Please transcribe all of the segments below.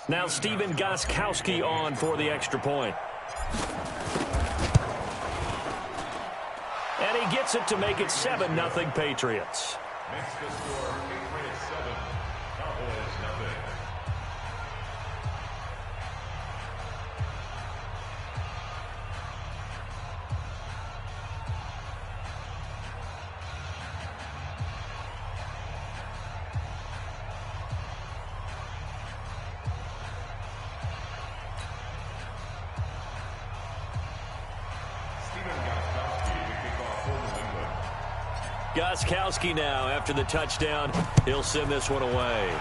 Now Steven Gostkowski on for the extra point. And he gets it to make it 7-0 Patriots. Makes the score Patriots 7, Cowboys nothing. Gostkowski now after the touchdown. He'll send this one away.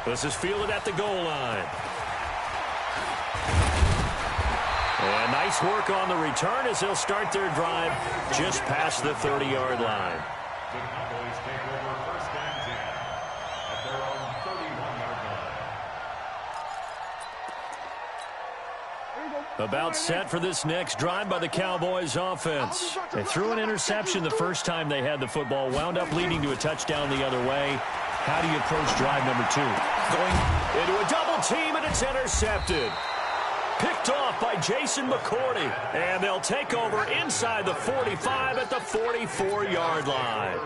This is fielded at the goal line. And nice work on the return as they'll start their drive just past the 30-yard line. The Cowboys take over first and 10 at their own 31-yard line. About set for this next drive by the Cowboys offense. They threw an interception the first time they had the football, wound up leading to a touchdown the other way. How do you approach drive number 2? Going into a double team, and it's intercepted. Picked off by Jason McCourty. And they'll take over inside the 45 at the 44-yard line.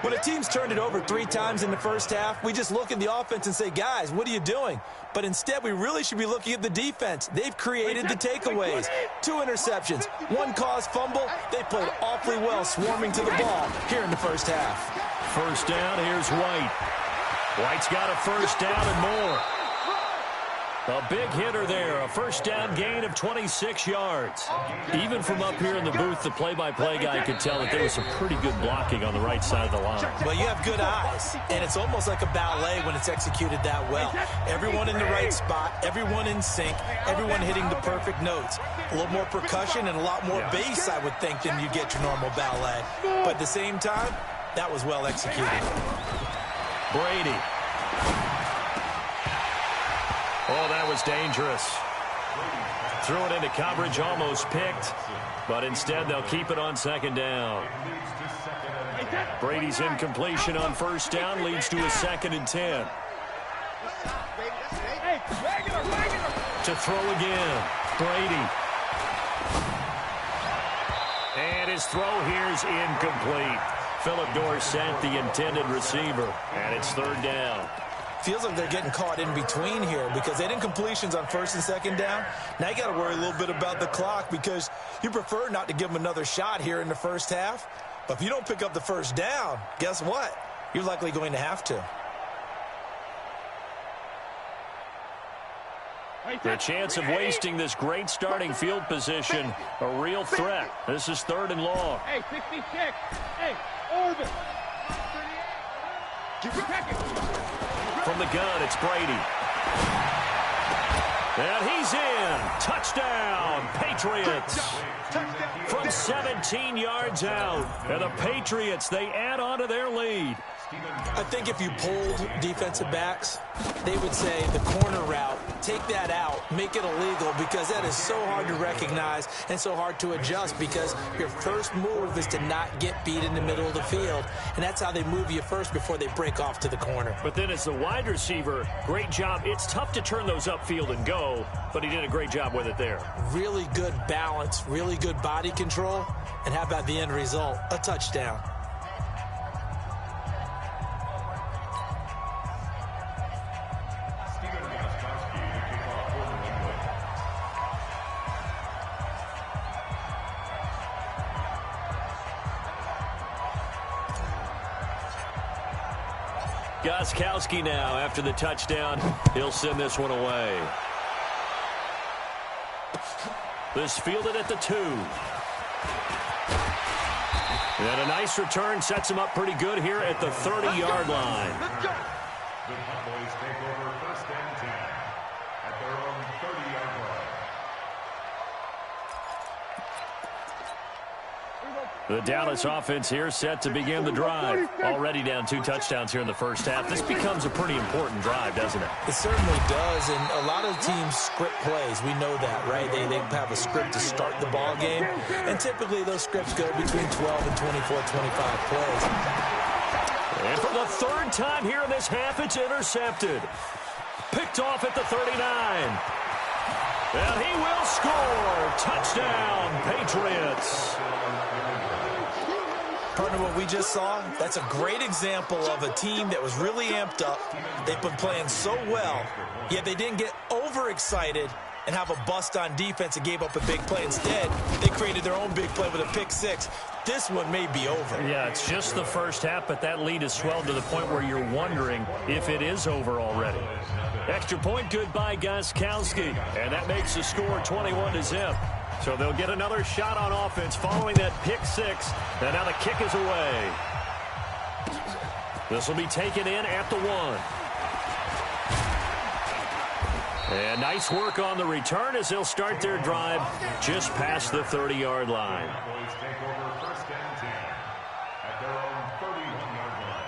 When a team's turned it over 3 times in the first half, we just look at the offense and say, guys, what are you doing? But instead, we really should be looking at the defense. They've created the takeaways. 2 interceptions, 1 caused fumble. They played awfully well swarming to the ball here in the first half. First down, here's White. White's got a first down and more. A big hitter there, a first down gain of 26 yards. Even from up here in the booth, the play-by-play guy could tell that there was some pretty good blocking on the right side of the line. Well, you have good eyes, and it's almost like a ballet when it's executed that well. Everyone in the right spot, everyone in sync, everyone hitting the perfect notes. A little more percussion and a lot more bass, I would think, than you get your normal ballet. But at the same time, that was well executed. Brady. Oh, that was dangerous. Threw it into coverage, almost picked. But instead, they'll keep it on second down. Brady's incompletion on first down leads to a 2nd and 10. To throw again. Brady. And his throw here's incomplete. Philip Dorsett, the intended receiver. And it's 3rd down. Feels like they're getting caught in between here because they had incompletions on 1st and 2nd down. Now you got to worry a little bit about the clock because you prefer not to give them another shot here in the first half. But if you don't pick up the first down, guess what? You're likely going to have to. The chance of wasting this great starting field position, a real threat. This is 3rd and long. Hey, 66. Hey, Orban. From the gun, it's Brady. And he's in. Touchdown, Patriots. From 17 yards out. And the Patriots, they add on to their lead. I think if you polled defensive backs, they would say the corner route, take that out, make it illegal, because that is so hard to recognize and so hard to adjust because your first move is to not get beat in the middle of the field. And that's how they move you first before they break off to the corner. But then as the wide receiver, great job. It's tough to turn those upfield and go, but he did a great job with it there. Really good balance, really good body control, and how about the end result? A touchdown. Gostkowski now after the touchdown. He'll send this one away. This fielded at the 2. And a nice return sets him up pretty good here at the 30-yard line. The Cowboys take over first and 10 at their own 30-yard line. The Dallas offense here set to begin the drive. Already down 2 touchdowns here in the first half. This becomes a pretty important drive, doesn't it? It certainly does, and a lot of teams script plays. We know that, right? They have a script to start the ball game, and typically those scripts go between 12 and 24, 25 plays. And from the third time here in this half, it's intercepted. Picked off at the 39. And he will score. Touchdown, Patriots. Partner, what we just saw, that's a great example of a team that was really amped up. They've been playing so well, yet they didn't get overexcited and have a bust on defense and gave up a big play. Instead, they created their own big play with a pick six. This one may be over. Yeah, it's just the first half, but that lead has swelled to the point where you're wondering if it is over already. Extra point, good by Gostkowski, and that makes the score 21-0. So they'll get another shot on offense following that pick six, and now the kick is away. This will be taken in at the 1. And nice work on the return as they'll start their drive just past the 30-yard line. Cowboys take over first and 10 at their own 31-yard line.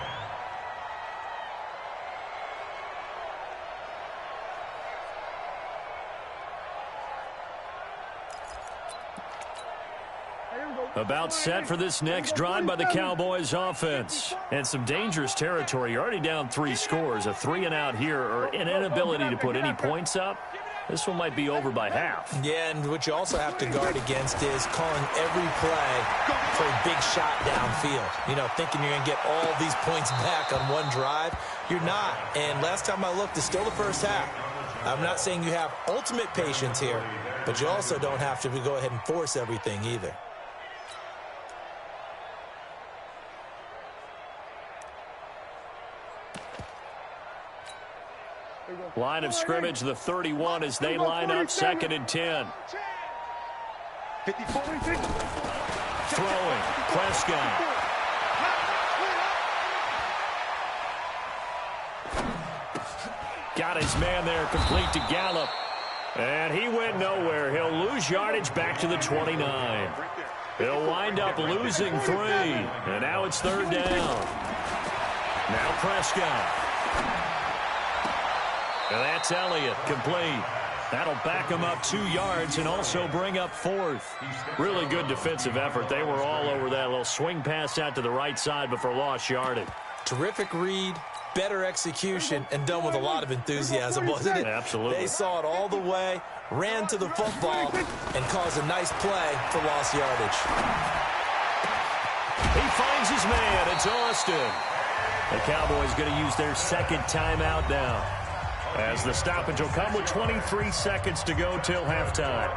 About set for this next drive by the Cowboys offense. And some dangerous territory. You're already down 3 scores. A 3-and-out here or an inability to put any points up. This one might be over by half. Yeah, and what you also have to guard against is calling every play for a big shot downfield. You know, thinking you're going to get all these points back on one drive. You're not. And last time I looked, it's still the first half. I'm not saying you have ultimate patience here, but you also don't have to go ahead and force everything either. Line of scrimmage, the 31 as they line up 2nd and 10. Throwing, Prescott. Got his man there, complete to Gallup. And he went nowhere. He'll lose yardage back to the 29. He'll wind up losing 3. And now it's 3rd down. Now Prescott. And that's Elliott, complete. That'll back him up 2 yards and also bring up 4th. Really good defensive effort. They were all over that little swing pass out to the right side before lost yardage. Terrific read, better execution, and done with a lot of enthusiasm, wasn't it? Absolutely. They saw it all the way, ran to the football, and caused a nice play for lost yardage. He finds his man. It's Austin. The Cowboys going to use their 2nd timeout now, as the stoppage will come with 23 seconds to go till halftime.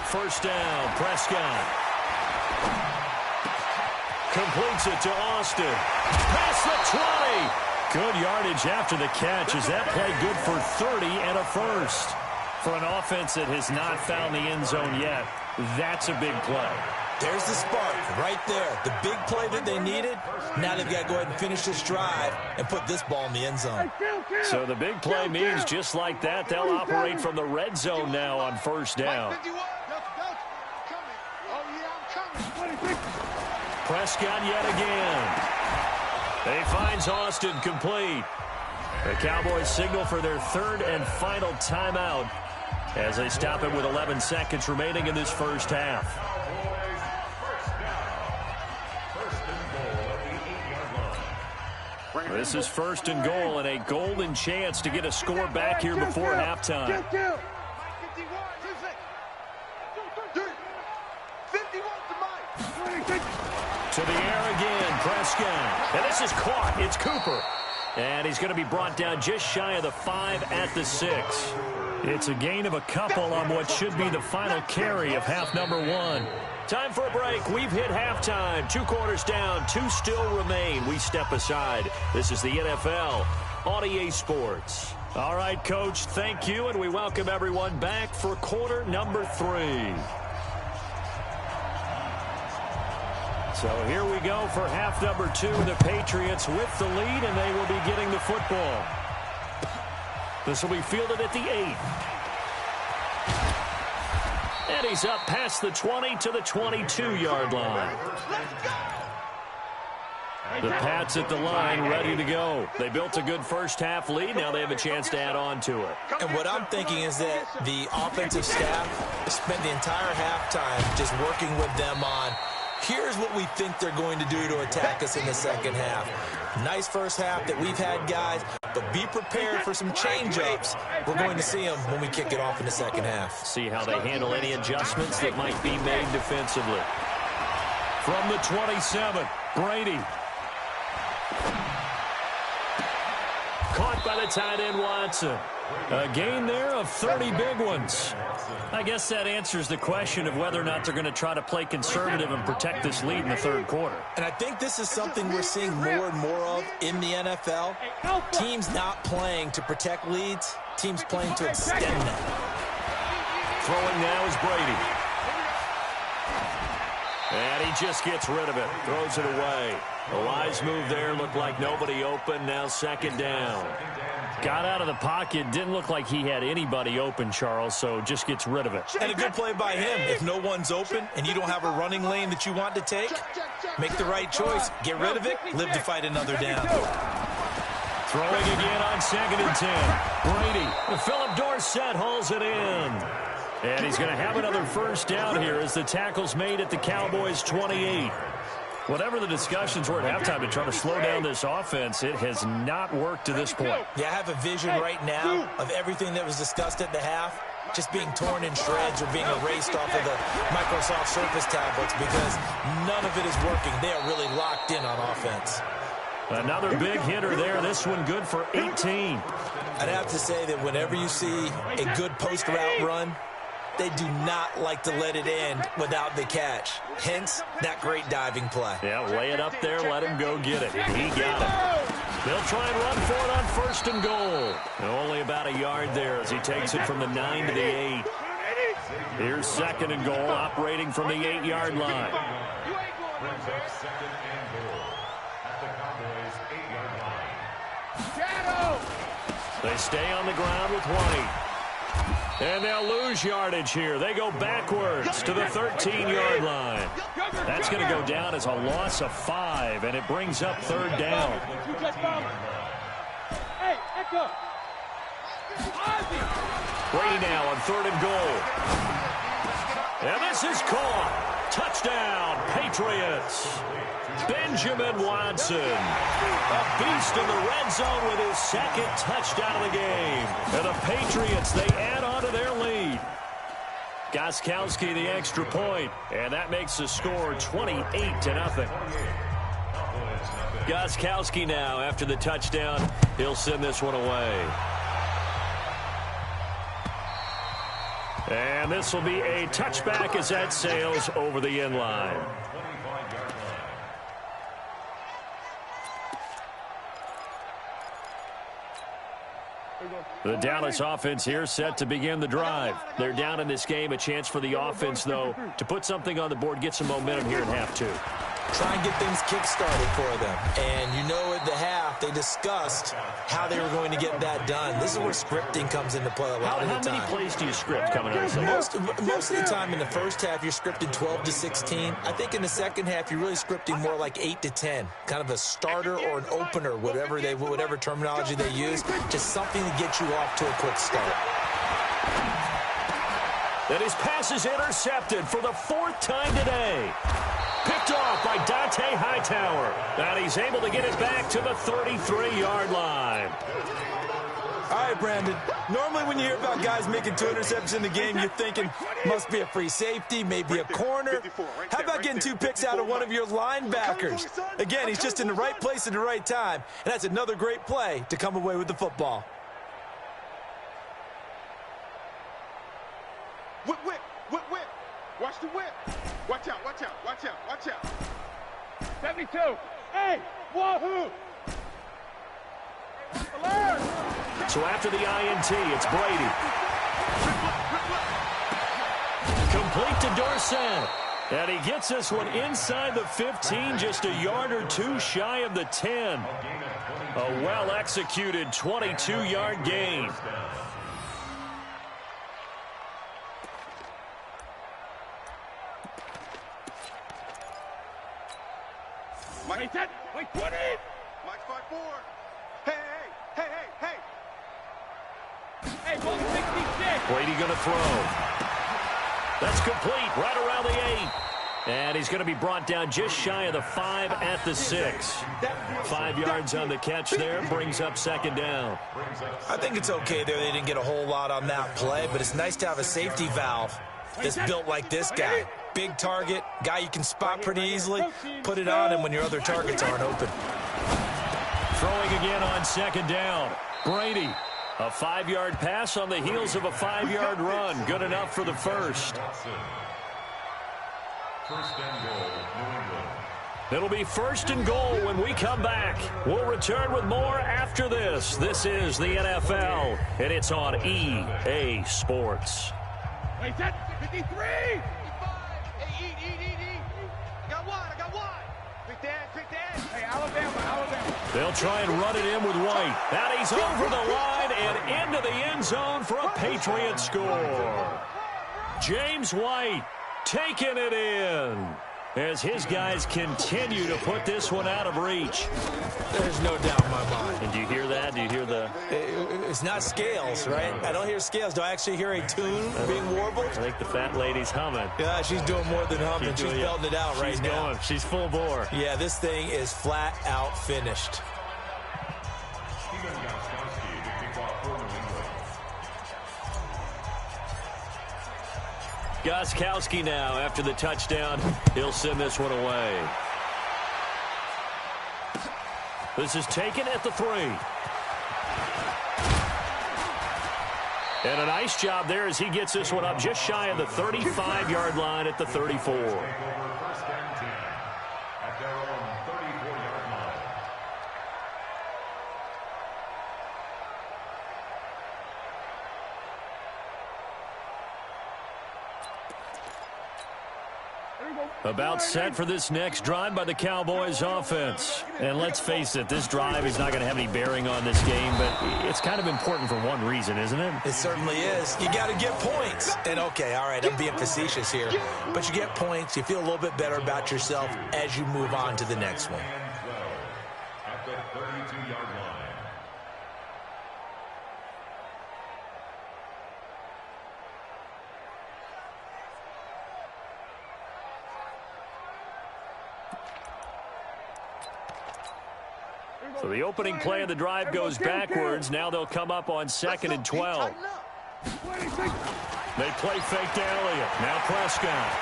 First down, Prescott. Completes it to Austin. Past the 20. Good yardage after the catch. Is that play good for 30 and a first? For an offense that has not found the end zone yet, that's a big play. There's the spark right there. The big play that they needed. Now they've got to go ahead and finish this drive and put this ball in the end zone. So the big play means just like that, they'll operate from the red zone now on first down. Prescott yet again. He finds Austin complete. The Cowboys signal for their 3rd and final timeout as they stop it with 11 seconds remaining in this first half. This is 1st and goal and a golden chance to get a score back here before halftime. To the air again, Prescott. And this is caught. It's Cooper. And he's going to be brought down just shy of the 5 at the 6. It's a gain of a couple on what should be the final carry of half number 1. Time for a break. We've hit halftime. 2 quarters down. 2 still remain. We step aside. This is the NFL on EA Sports. All right, Coach, thank you, and we welcome everyone back for quarter number 3. So here we go for half number 2. The Patriots with the lead, and they will be getting the football. This will be fielded at the 8. And he's up past the 20 to the 22-yard line. The Pats at the line, ready to go. They built a good first-half lead. Now they have a chance to add on to it. And what I'm thinking is that the offensive staff spent the entire halftime just working with them on, here's what we think they're going to do to attack us in the second half. Nice first half that we've had, guys, but be prepared for some change-ups. We're going to see them when we kick it off in the second half. See how they handle any adjustments that might be made defensively. From the 27, Brady. Caught by the tight end, Watson. A gain there of 30 big ones. I guess that answers the question of whether or not they're going to try to play conservative and protect this lead in the third quarter. And I think this is something we're seeing more and more of in the NFL. Teams not playing to protect leads, teams playing to extend them. Throwing now is Brady. And he just gets rid of it. Throws it away. A wise move there. Looked like nobody open. Now second down. Got out of the pocket. Didn't look like he had anybody open, Charles, so just gets rid of it. And a good play by him. If no one's open and you don't have a running lane that you want to take, make the right choice. Get rid of it. Live to fight another down. Throwing again on 2nd and 10. Brady. Philip Dorsett hauls it in. And he's going to have another first down here as the tackle's made at the Cowboys' 28. Whatever the discussions were at halftime to try to slow down this offense, it has not worked to this point. Yeah, I have a vision right now of everything that was discussed at the half just being torn in shreds or being erased off of the Microsoft Surface tablets because none of it is working. They are really locked in on offense. Another big hitter there. This one good for 18. I'd have to say that whenever you see a good post route run, they do not like to let it end without the catch. Hence, that great diving play. Yeah, lay it up there, let him go get it. He got it. They'll try and run for it on 1st and goal. Only about a yard there as he takes it from the 9 to the 8. Here's 2nd and goal, operating from the 8-yard line. Brings up 2nd and goal at the Cowboys' 8-yard line. They stay on the ground with White. And they'll lose yardage here. They go backwards to the 13-yard line. That's going to go down as a loss of 5, and it brings up 3rd down. Brady now on 3rd and goal. And this is caught. Touchdown, Patriots. Benjamin Watson, a beast in the red zone with his 2nd touchdown of the game. And the Patriots, they add on to their lead. Gostkowski the extra point, and that makes the score 28-0. Gostkowski now, after the touchdown, he'll send this one away. And this will be a touchback as that sails over the end line. The Dallas offense here set to begin the drive. They're down in this game. A chance for the offense, though, to put something on the board, get some momentum here in half 2. Try and get things kick-started for them. And you know at the half, they discussed how they were going to get that done. This is where scripting comes into play a lot of the time. How many plays do you script coming out of the Most of the time in the first half, you're scripting 12 to 16. I think in the second half, you're really scripting more like 8 to 10. Kind of a starter or an opener, whatever terminology they use. Just something to get you off to a quick start. And his pass is intercepted for the 4th time today. Picked off by Dante Hightower. And he's able to get it back to the 33-yard line. All right, Brandon. Normally when you hear about guys making 2 interceptions in the game, you're thinking, must be a free safety, maybe a corner. How about getting 2 picks out of one of your linebackers? Again, he's just in the right place at the right time. And that's another great play to come away with the football. Whip, whip, whip, whip. Watch the whip. Watch out, watch out, watch out, watch out. 72. Hey, wahoo! So after the INT, it's Brady. Complete to Dorsett. And he gets this one inside the 15, just a yard or 2 shy of the 10. A well-executed 22-yard gain. Wait, 20. Mike 5-4. Hey, hey, hey, hey, hey. Hey, ball 66. Brady going to throw. That's complete, right around the 8. And he's going to be brought down just shy of the 5 at the 6. 5 yards on the catch there, brings up second down. I think it's okay there. They didn't get a whole lot on that play, but it's nice to have a safety valve that's built like this guy. Big target, guy you can spot pretty easily. Put it on him when your other targets aren't open. Throwing again on second down. Brady, a 5-yard pass on the heels of a 5-yard run. Good enough for the first. First and goal, New England. It'll be first and goal when we come back. We'll return with more after this. This is the NFL, and it's on EA Sports. Wait, that's 53. 55. Hey, eat. I got one. Quick dad. Hey, Alabama. They'll try and run it in with White. And he's over the line and into the end zone for a Patriot score. James White taking it in as his guys continue to put this one out of reach. There's no doubt in my mind. And do you hear that? Do you hear the... It's not scales, right? I don't hear scales. Do I actually hear a tune being warbled? I think the fat lady's humming. Yeah, she's doing more than humming. She's belting it out right now. She's full bore. Yeah, this thing is flat out finished. Gostkowski now after the touchdown. He'll send this one away. This is taken at the 3. And a nice job there as he gets this one up just shy of the 35-yard line at the 34. First and 10 at their own 34-yard line. About set for this next drive by the Cowboys offense. And let's face it, this drive is not going to have any bearing on this game, but it's kind of important for one reason, isn't it? It certainly is. You got to get points. And, okay, all right, I'm being facetious here. But you get points, you feel a little bit better about yourself as you move on to the next one. At the 32-yard line. So the opening play of the drive goes backwards. Now they'll come up on 2nd and 12. They play fake to Elliott. Now Prescott.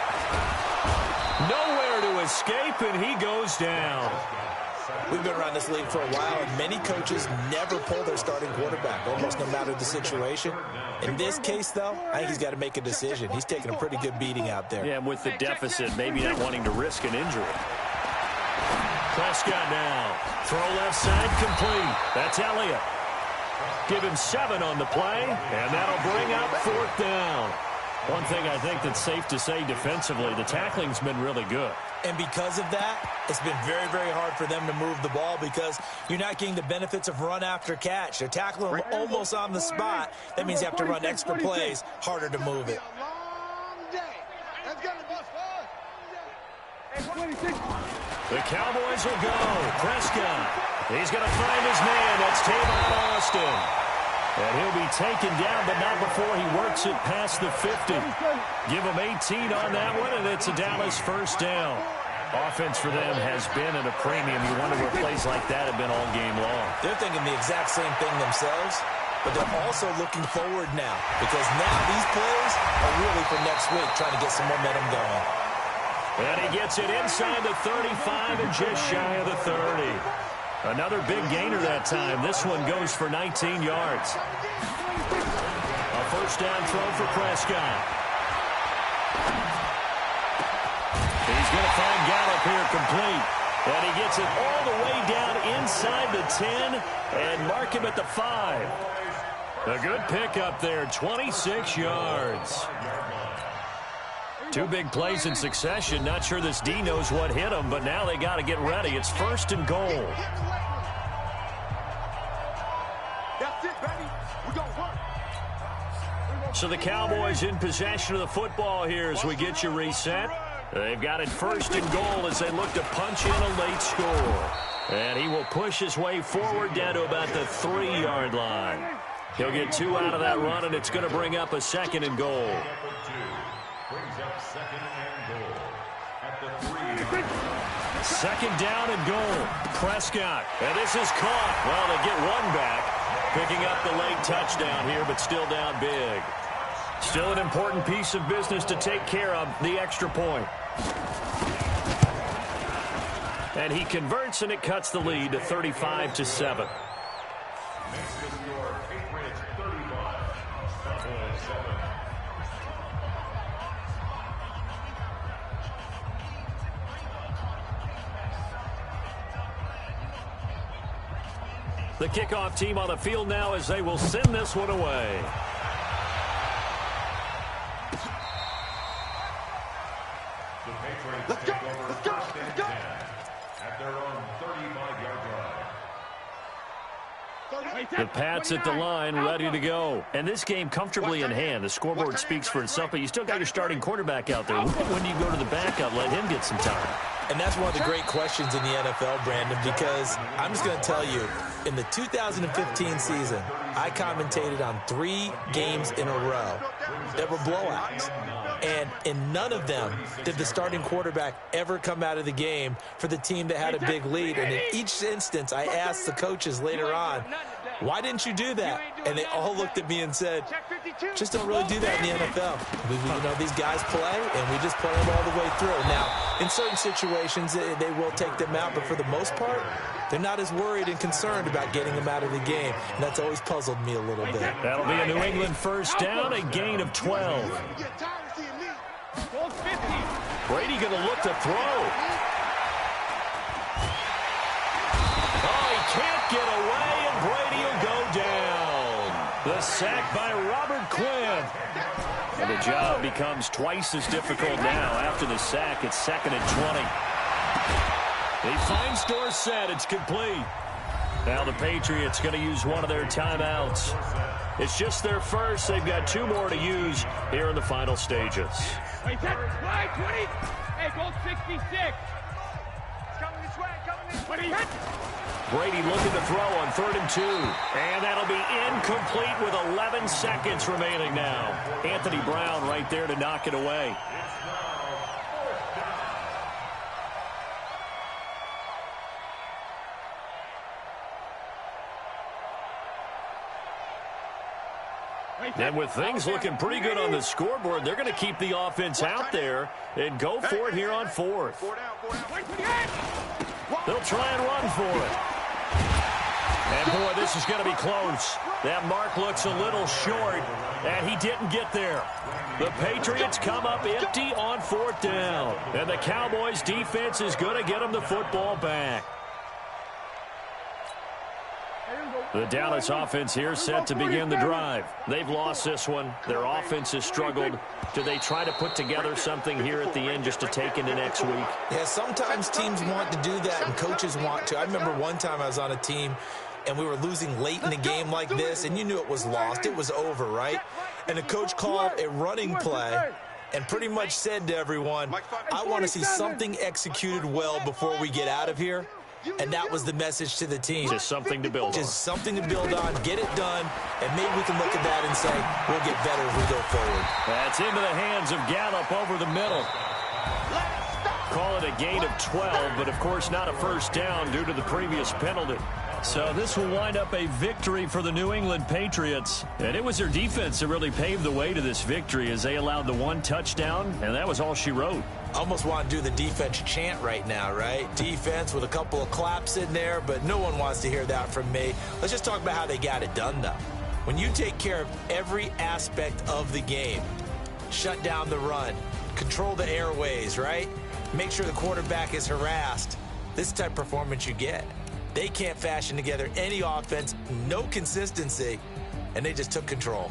Nowhere to escape, and he goes down. We've been around this league for a while, and many coaches never pull their starting quarterback, almost no matter the situation. In this case, though, I think he's got to make a decision. He's taking a pretty good beating out there. Yeah, with the deficit, maybe not wanting to risk an injury. Prescott now. Throw left side complete. That's Elliott. Give him 7 on the play, and that'll bring up 4th down. One thing I think that's safe to say defensively, the tackling's been really good. And because of that, it's been very, very hard for them to move the ball because you're not getting the benefits of run after catch. They're tackling them almost on the spot. That means you have to run extra plays, harder to move it. The Cowboys will go. Prescott. He's going to find his man. That's Tavon Austin. And he'll be taken down, but not before he works it past the 50. Give him 18 on that one, and it's a Dallas first down. Offense for them has been at a premium. You wonder where plays like that have been all game long. They're thinking the exact same thing themselves, but they're also looking forward now because now these plays are really for next week, trying to get some momentum going. And he gets it inside the 35 and just shy of the 30. Another big gainer that time. This one goes for 19 yards. A first down throw for Prescott. He's going to find Gallup here complete. And he gets it all the way down inside the 10 and mark him at the 5. A good pickup there, 26 yards. 2 big plays in succession. Not sure this D knows what hit him, but now they got to get ready. It's first and goal. That's it, baby. We're going to work. So the Cowboys in possession of the football here as we get you reset. They've got it first and goal as they look to punch in a late score. And he will push his way forward down to about the 3-yard line. He'll get 2 out of that run, and it's going to bring up a 2nd and goal. Brings up 2nd and goal at the 3. 2nd down and goal. Prescott. And this is caught. Well, they get 1 back. Picking up the late touchdown here, but still down big. Still an important piece of business to take care of, the extra point. And he converts, and it cuts the lead to 35-7. Makes the score Patriots 35, Cowboys 7. The kickoff team on the field now as they will send this one away. The Patriots take over 1st and 10 at their own 35-yard line. The Pats at the line, ready to go. And this game comfortably in hand. The scoreboard speaks for itself, but you still got your starting quarterback out there. When do you go to the backup, let him get some time? And that's one of the great questions in the NFL, Brandon, because I'm just going to tell you, in the 2015 season, I commentated on 3 games in a row that were blowouts. And in none of them did the starting quarterback ever come out of the game for the team that had a big lead. And in each instance, I asked the coaches later on, why didn't you do that? And they all looked at me and said, just don't really do that in the NFL. You know, these guys play, and we just play them all the way through. Now, in certain situations, they will take them out, but for the most part, they're not as worried and concerned about getting them out of the game. And that's always puzzled me a little bit. That'll be a New England 1st down, a gain of 12. Brady going to look to throw. Oh, he can't get away, and Brady will go down. The sack by Robert Quinn. And the job becomes twice as difficult now. After the sack, it's 2nd and 20. He finds Dorsett. It's complete. Now the Patriots going to use one of their timeouts. It's just their first. They've got 2 more to use here in the final stages. Wait, 20. Hey, goal 66. It's coming this way, coming this way. Brady looking to throw on 3rd and 2. And that'll be incomplete with 11 seconds remaining now. Anthony Brown right there to knock it away. And with things looking pretty good on the scoreboard, they're going to keep the offense out there and go for it here on 4th. They'll try and run for it. And, boy, this is going to be close. That mark looks a little short, and he didn't get there. The Patriots come up empty on 4th down. And the Cowboys' defense is going to get them the football back. The Dallas offense here set to begin the drive. They've lost this one. Their offense has struggled. Do they try to put together something here at the end just to take into next week? Yeah, sometimes teams want to do that and coaches want to. I remember one time I was on a team and we were losing late in the game like this, and you knew it was lost. It was over, right? And the coach called a running play and pretty much said to everyone, I want to see something executed well before we get out of here. And that was the message to the team. Just something to build on. Just something to build on, get it done, and maybe we can look at that and say, we'll get better as we go forward. That's into the hands of Gallup over the middle. Call it a gain of 12, but of course not a 1st down due to the previous penalty. So this will wind up a victory for the New England Patriots. And it was their defense that really paved the way to this victory as they allowed the 1 touchdown, and that was all she wrote. Almost want to do the defense chant right now, right? Defense with a couple of claps in there, but no one wants to hear that from me. Let's just talk about how they got it done, though. When you take care of every aspect of the game, shut down the run, control the airways, right? Make sure the quarterback is harassed. This is the type of performance you get. They can't fashion together any offense, no consistency, and they just took control.